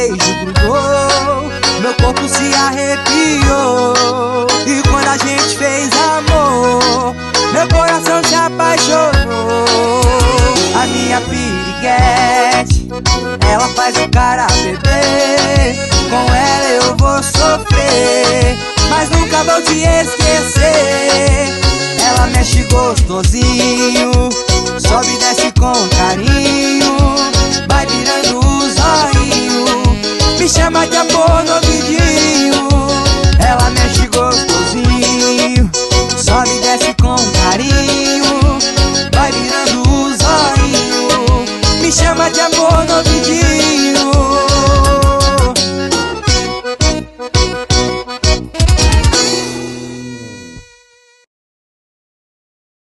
beijo grudou, meu corpo se arrepiou. E quando a gente fez amor, meu coração se apaixonou. A minha piriguete, ela faz o cara beber. Com ela eu vou sofrer, mas nunca vou te esquecer. Ela mexe gostosinho, sobe e desce com carinho, vai virando o zoinho, me chama de amor novinho.